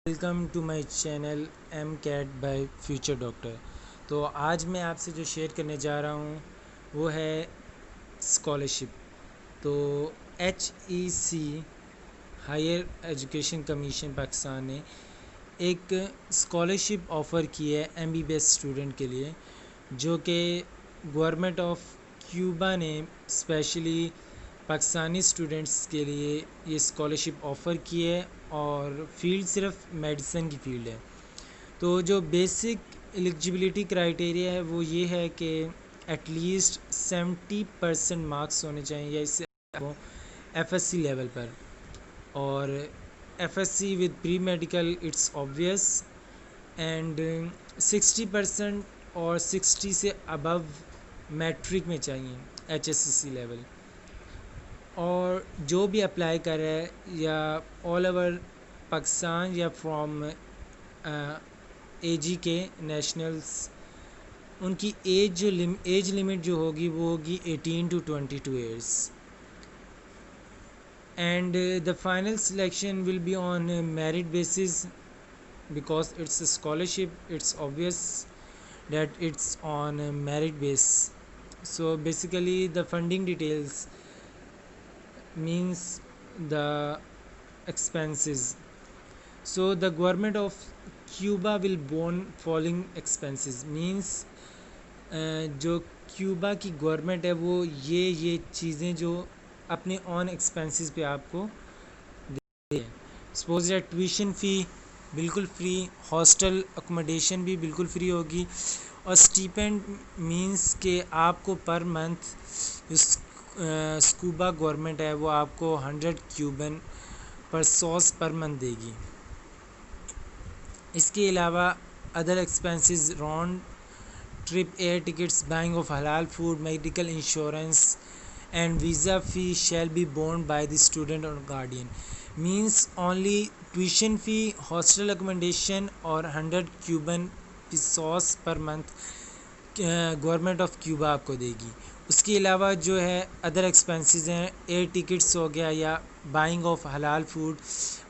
Welcome to my channel M CAT by future doctor. تو آج میں آپ سے جو شیئر کرنے جا رہا ہوں وہ ہے اسکالرشپ. تو H E C higher education commission Pakistan نے ایک اسکالرشپ آفر کی ہے M B B S student کے لیے، جو کہ گورنمنٹ آف کیوبا نے اسپیشلی پاکستانی اسٹوڈنٹس کے لیے یہ اسکالرشپ آفر کی ہے، اور فیلڈ صرف میڈیسن کی فیلڈ ہے. تو جو بیسک ایلیجیبلٹی کرائیٹیریا ہے وہ یہ ہے کہ ایٹ لیسٹ 70% مارکس ہونے چاہئیں یا اس سے ایف ایس سی لیول پر، اور F S C with pre medical it's obvious, and 60% اور 60 سے ابو میٹرک میں چاہیے H S S C level. اور جو بھی اپلائی کر رہا ہے یا آل اوور پاکستان یا فرام اے جی کے نیشنلس، ان کی ایج لمٹ جو ہوگی وہ ہوگی 18 to 22 years. And the final selection will be on merit basis because it's a scholarship. It's obvious that it's on a merit base. So basically the funding details means the expenses. So the government of Cuba will bond following expenses means جو Cuba کی government ہے وہ یہ چیزیں جو اپنے آن expenses پہ آپ کو دے ہیں. سپوز دیٹ ٹیویشن فی بالکل فری، ہاسٹل اکوموڈیشن بھی بالکل فری ہوگی، اور اسٹیپینڈ مینس کہ آپ کو پر منتھ اسکوبا گورنمنٹ ہے وہ آپ کو 100 Cuban pesos per month دے گی. اس کے علاوہ other expenses round trip air tickets, buying of حلال food, medical insurance and visa fee shall be borne by the student اور guardian. Means only tuition fee, hostel accommodation اور 100 Cuban pesos per month government of Cuba آپ کو دے گی. اس کے علاوہ جو ہے ادر ایکسپینسز ہیں، ایئر ٹکٹس ہو گیا یا بائنگ آف حلال فوڈ،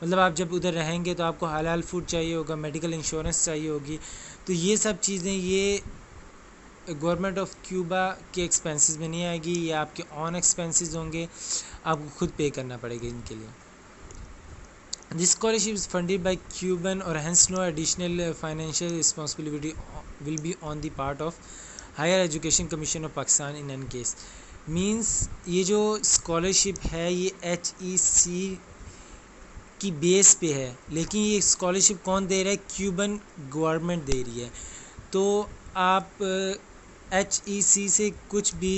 مطلب آپ جب ادھر رہیں گے تو آپ کو حلال فوڈ چاہیے ہوگا، میڈیکل انشورنس چاہیے ہوگی. تو یہ سب چیزیں یہ گورنمنٹ آف کیوبا کے ایکسپینسز میں نہیں آئے گی، یہ آپ کے آن ایکسپینسز ہوں گے، آپ کو خود پے کرنا پڑے گا ان کے لیے. This scholarship is funded by Cuban or hence no additional financial responsibility will be on the part of Higher Education Commission of Pakistan in any case. Means یہ جو اسکالرشپ ہے یہ ایچ ای سی کی بیس پہ ہے، لیکن یہ اسکالرشپ کون دے رہا ہے؟ کیوبن گورنمنٹ دے رہی ہے. تو آپ ایچ ای سی سے کچھ بھی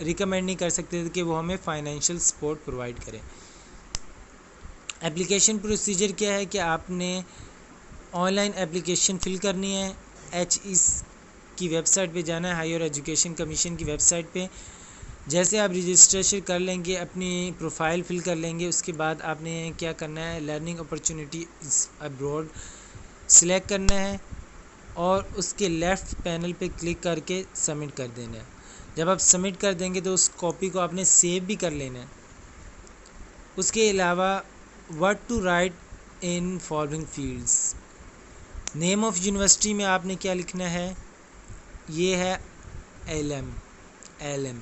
ریکمینڈ نہیں کر سکتے کہ وہ ہمیں فائنینشیل سپورٹ پرووائڈ کرے. اپلیکیشن پروسیجر کیا ہے کہ آپ نے آن لائن اپلیکیشن فل کرنی ہے، ایچ ای کی ویب سائٹ پہ جانا ہے، ہائر ایجوکیشن کمیشن کی ویب سائٹ پہ. جیسے آپ رجسٹریشن کر لیں گے، اپنی پروفائل فل کر لیں گے، اس کے بعد آپ نے کیا کرنا ہے، لرننگ اپرچونیٹی ابراڈ سلیکٹ کرنا ہے، اور اس کے لیفٹ پینل پہ کلک کر کے سبمٹ کر دینا ہے. جب آپ سبمٹ کر دیں گے تو اس کاپی کو آپ نے سیو بھی کر لینا ہے. اس کے علاوہ what to write in following fields. Name of university میں آپ نے کیا لکھنا ہے، یہ ہے ایل ایم،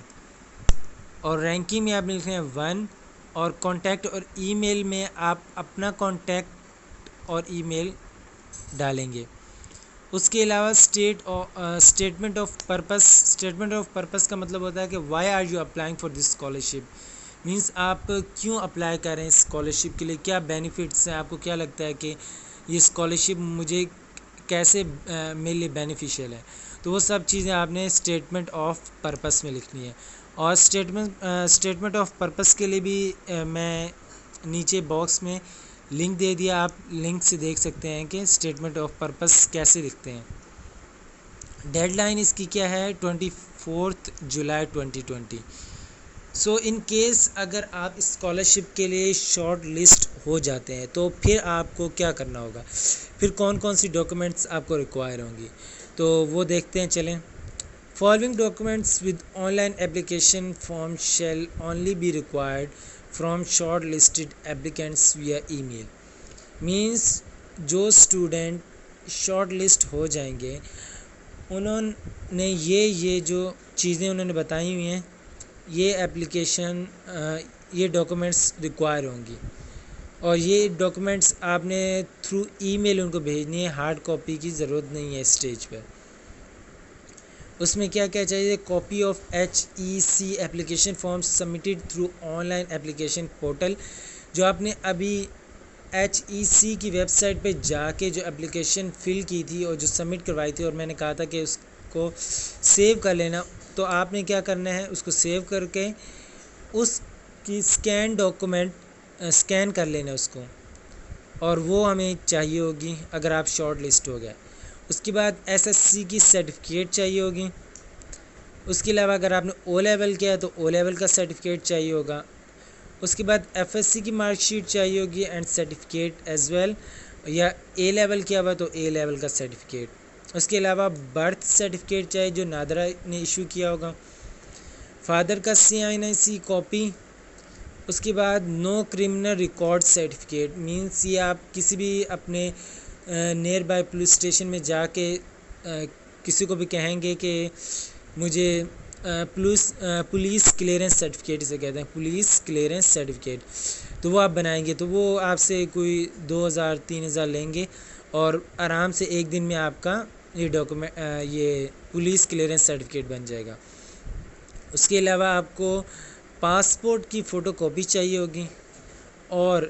اور رینکنگ میں آپ نے لکھنا ہے 1، اور کانٹیکٹ اور ای میل میں آپ اپنا کانٹیکٹ اور ای میل ڈالیں گے. اس کے علاوہ اسٹیٹمنٹ آف پرپس کا مطلب ہوتا ہے کہ why are you applying for this scholarship. Means آپ کیوں اپلائی کر رہے ہیں اسکالرشپ کے لیے، کیا بینیفٹس ہیں، آپ کو کیا لگتا ہے کہ یہ اسکالرشپ مجھے کیسے میرے لیے بینیفیشیل ہے. تو وہ سب چیزیں آپ نے اسٹیٹمنٹ آف پرپس میں لکھنی ہے. اور اسٹیٹمنٹ آف پرپس کے لیے بھی میں نیچے باکس میں لنک دے دیا، آپ لنک سے دیکھ سکتے ہیں کہ اسٹیٹمنٹ آف پرپس کیسے لکھتے ہیں. ڈیڈ لائن اس کی کیا ہے، 24 جولائی 2020. سو ان کیس اگر آپ اسکالرشپ کے لیے شارٹ لسٹ ہو جاتے ہیں تو پھر آپ کو کیا کرنا ہوگا، پھر کون کون سی ڈاکومنٹس آپ کو ریکوائر ہوں گی، تو وہ دیکھتے ہیں. چلیں، following documents with online application form shall only be required from shortlisted applicants via email. Means جو اسٹوڈنٹ شارٹ لسٹ ہو جائیں گے انہوں نے یہ جو چیزیں انہوں نے بتائی ہوئی ہیں یہ اپلیکیشن یہ ڈاکومنٹس ریکوائر ہوں گی، اور یہ ڈاکومنٹس آپ نے تھرو ای میل ان کو بھیجنی ہے، ہارڈ کاپی کی ضرورت نہیں ہے اسٹیج پر۔ اس میں کیا کیا چاہیے؟ Copy of HEC application form submitted through on line application portal, جو آپ نے ابھی HEC کی ویب سائٹ پہ جا کے جو اپلیکیشن فل کی تھی اور جو سبمٹ کروائی تھی، اور میں نے کہا تھا کہ اس کو سیو کر لینا، تو آپ نے کیا کرنا ہے، اس کو سیو کر کے اس کی اسکین ڈاکومنٹ اسکین کر لینا اس کو، اور وہ ہمیں چاہیے ہوگی اگر آپ شارٹ لسٹ ہو گئے۔ اس کے بعد SSC کی سرٹیفکیٹ چاہیے ہوگی۔ اس کے علاوہ اگر آپ نے او لیول کیا ہے تو او لیول کا سرٹیفکیٹ چاہیے ہوگا۔ اس کے بعد FSC کی مارک شیٹ چاہیے ہوگی اینڈ سرٹیفکیٹ ایز ویل، یا اے لیول کیا ہوا تو اے لیول کا سرٹیفکیٹ۔ اس کے علاوہ برتھ سرٹیفکیٹ چاہیے جو نادرہ نے ایشو کیا ہوگا، فادر کا CINC کاپی۔ اس کے بعد نو کرمنل ریکارڈ سرٹیفکیٹ، مینس یہ آپ کسی بھی اپنے نیئر بائی پولیس اسٹیشن میں جا کے کسی کو بھی کہیں گے کہ مجھے پولیس کلیئرنس سرٹیفکیٹ اسے کہتے ہیں، پولیس کلیئرنس سرٹیفکیٹ، تو وہ آپ بنائیں گے تو وہ آپ سے کوئی 2000-3000 لیں گے، اور آرام سے ایک دن میں آپ کا یہ پولیس کلیئرنس سرٹیفکیٹ بن جائے گا۔ اس کے علاوہ آپ کو پاسپورٹ کی فوٹو کاپی چاہیے ہوگی، اور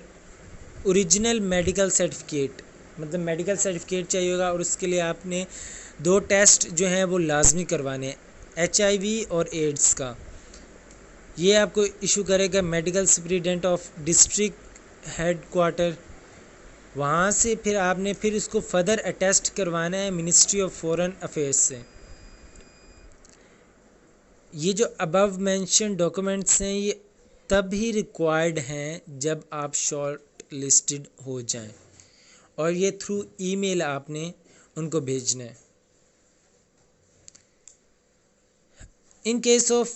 اوریجنل میڈیکل سرٹیفکیٹ، مطلب میڈیکل سرٹیفکیٹ چاہیے ہوگا، اور اس کے لیے آپ نے 2 ٹیسٹ جو ہیں وہ لازمی کروانے ہیں، HIV اور ایڈز کا۔ یہ آپ کو ایشو کرے گا medical superintendent of district head quarter, وہاں سے پھر آپ نے اس کو فردر اٹیسٹ کروانا ہے منسٹری آف فورن افیئرس سے۔ یہ جو ابو مینشن ڈاکومنٹس ہیں یہ تب ہی ریکوائرڈ ہیں جب آپ شارٹ لسٹڈ ہو جائیں، اور یہ تھرو ای میل آپ نے ان کو بھیجنا ہے۔ In case of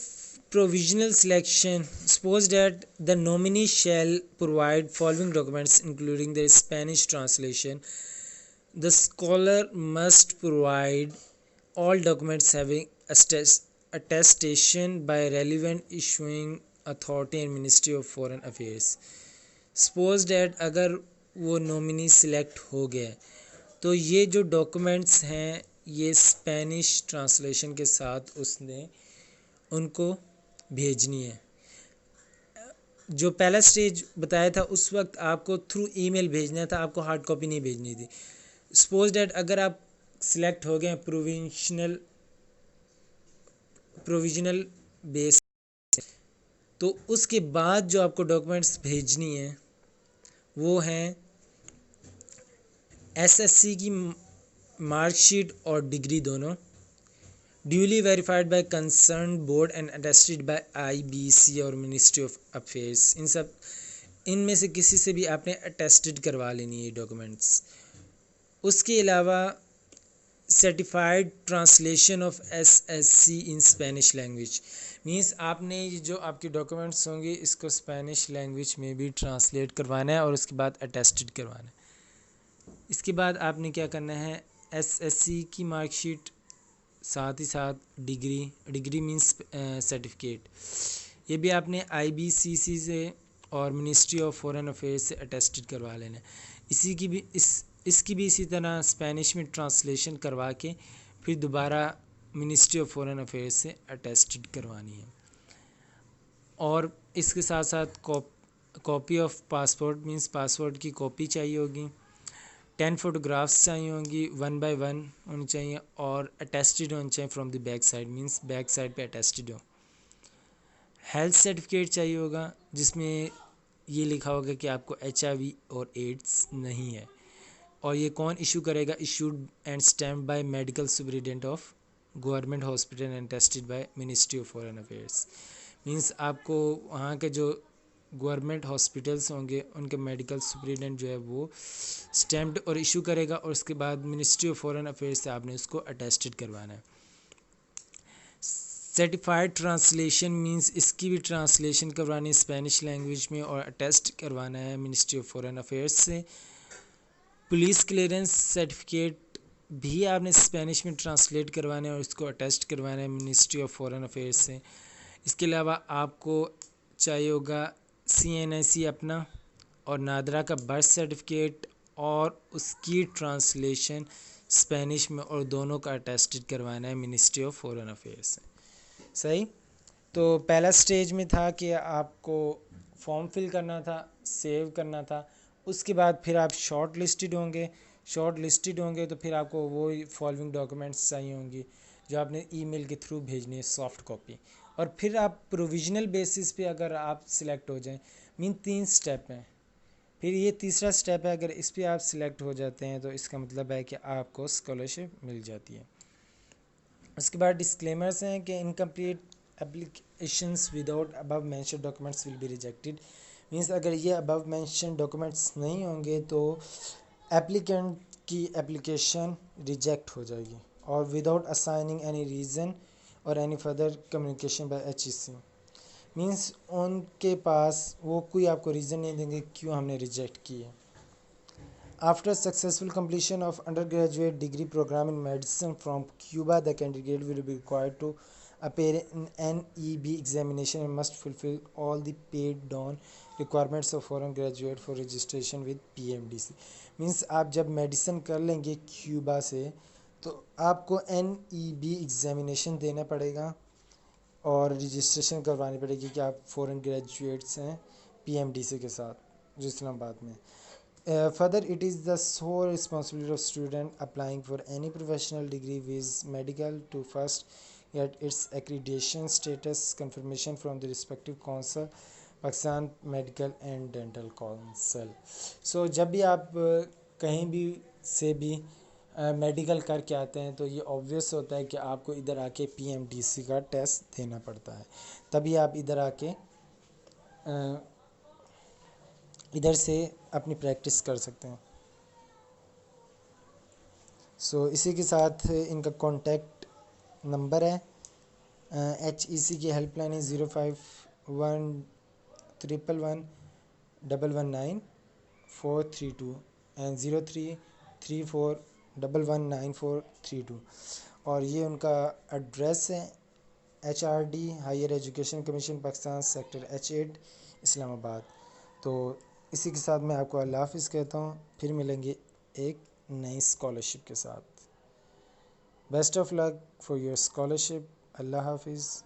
provisional selection, suppose that the nominee shall provide following documents including their Spanish translation. The scholar must provide all documents having attestation by relevant issuing authority and Ministry of Foreign Affairs. Suppose that اگر وہ نومنی select ہو گئے تو یہ جو documents ہیں یہ Spanish translation کے ساتھ اس نے ان کو بھیجنی ہے۔ جو پہلا سٹیج بتایا تھا اس وقت آپ کو تھرو ای میل بھیجنا تھا، آپ کو ہارڈ کاپی نہیں بھیجنی تھی۔ سپوز ڈیٹ اگر آپ سلیکٹ ہو گئے پروویژنل بیس، تو اس کے بعد جو آپ کو ڈاکومنٹس بھیجنی ہیں وہ ہیں SSC کی مارک شیٹ اور ڈگری دونوں، duly verified by concerned board and attested by IBC اور منسٹری آف افیئرس۔ ان میں سے کسی سے بھی آپ نے اٹیسٹڈ کروا لینی ہے ڈاکومنٹس۔ اس کے علاوہ certified translation of SSC in Spanish language, means آپ نے جو آپ کے ڈاکومنٹس ہوں گے اس کو اسپینش لینگویج میں بھی ٹرانسلیٹ کروانا ہے اور اس کے بعد اٹیسٹڈ کروانا ہے۔ اس کے بعد آپ نے کیا کرنا ہے، SSC کی مارک شیٹ، ساتھ ہی ساتھ ڈگری مینس سرٹیفکیٹ، یہ بھی آپ نے IBCC سے اور منسٹری آف فورن افیئرس سے اٹیسٹڈ کروا لینا ہے۔ اس کی بھی اسی طرح اسپینش میں ٹرانسلیشن کروا کے پھر دوبارہ منسٹری آف فورن افیئرس سے اٹیسٹڈ کروانی ہے۔ اور اس کے ساتھ ساتھ copy of passport, means passport کی کاپی چاہیے ہوگی، 10 فوٹوگرافس چاہیے ہوں گی، 1 by 1 ہونی چاہیے، اور اٹیسٹڈ ہونی چاہیے from the back side, means back side پہ اٹیسٹڈ ہو۔ ہیلتھ سرٹیفکیٹ چاہیے ہوگا جس میں یہ لکھا ہوگا کہ آپ کو HIV اور ایڈز نہیں ہے، اور یہ کون ایشو کرے گا، issued and stamped by medical superintendent of government hospital and tested by ministry of foreign affairs, means آپ کو وہاں کے جو گورنمنٹ ہاسپٹلس ہوں گے ان کے میڈیکل سپریڈنٹ جو ہے وہ اسٹیمپڈ اور ایشو کرے گا، اور اس کے بعد منسٹری آف فورن افیئرس سے آپ نے اس کو اٹیسٹڈ کروانا ہے۔ سرٹیفائڈ ٹرانسلیشن مینس اس کی بھی ٹرانسلیشن کروانی ہے اسپینش لینگویج میں اور اٹیسٹ کروانا ہے منسٹری آف فورن افیئرس سے۔ پولیس کلیئرنس سرٹیفکیٹ بھی آپ نے اسپینش میں ٹرانسلیٹ کروانا ہے اور اس کو اٹیسٹ کروانا ہے منسٹری آف فورن افیئرس سے. اس کے علاوہ آپ کو چاہیے ہوگا CNIC اپنا اور نادرا کا برتھ سرٹیفکیٹ اور اس کی ٹرانسلیشن اسپینش میں اور دونوں کا اٹیسٹڈ کروانا ہے منسٹری آف فورن افیئرس سے. صحیح. تو پہلا سٹیج میں تھا کہ آپ کو فارم فل کرنا تھا، سیو کرنا تھا. اس کے بعد پھر آپ شارٹ لسٹڈ ہوں گے تو پھر آپ کو وہ فالوئنگ ڈاکومنٹس چاہیے ہوں گی جو آپ نے ای میل کے تھرو بھیجنی ہے سافٹ کاپی. اور پھر آپ پروویژنل بیسس پہ اگر آپ سلیکٹ ہو جائیں، 3 سٹیپ ہیں. پھر یہ تیسرا سٹیپ ہے، اگر اس پہ آپ سلیکٹ ہو جاتے ہیں تو اس کا مطلب ہے کہ آپ کو اسکالرشپ مل جاتی ہے. اس کے بعد ڈسکلیمرز ہیں کہ incomplete applications without above mentioned documents will be rejected. Means اگر یہ ابو مینشن ڈاکومنٹس نہیں ہوں گے تو ایپلیکنٹ کی اپلیکیشن ریجیکٹ ہو جائے گی. اور وداؤٹ اسائننگ اینی ریزن اور any further communication by HEC. Means ان کے پاس وہ کوئی آپ کو ریزن نہیں دیں گے کیوں ہم نے ریجیکٹ کی ہے. After successful completion of undergraduate degree program in medicine from Cuba, the candidate will be required to appear in NEB examination and must fulfill all the paid down requirements of foreign graduate for registration with PMDC. Means آپ جب medicine کر لیں گے Cuba سے تو آپ کو NEB examination دینا پڑے گا اور رجسٹریشن کروانی پڑے گی کہ آپ فورن گریجویٹس ہیں PMDC کے ساتھ جو اسلام آباد میں. Further, it is the sole responsibility of student applying for any professional degree with medical to first get its accreditation status confirmation from the respective council, Pakistan Medical and Dental Council. So جب بھی آپ کہیں بھی سے بھی medical کر کے آتے ہیں تو یہ obvious ہوتا ہے کہ آپ کو ادھر آ کے PMDC کا ٹیسٹ دینا پڑتا ہے، تبھی آپ ادھر آ کے ادھر سے اپنی پریکٹس کر سکتے ہیں. سو اسی کے ساتھ ان کا کانٹیکٹ نمبر ہے HEC کی ہیلپ لائن ہے 05111119432 اینڈ 0334119432. اور یہ ان کا ایڈریس ہے HRD higher education commission Pakistan sector H8 اسلام آباد. تو اسی کے ساتھ میں آپ کو اللہ حافظ کہتا ہوں. پھر ملیں گے ایک نئی اسکالرشپ کے ساتھ. Best of luck for your scholarship. اللہ حافظ.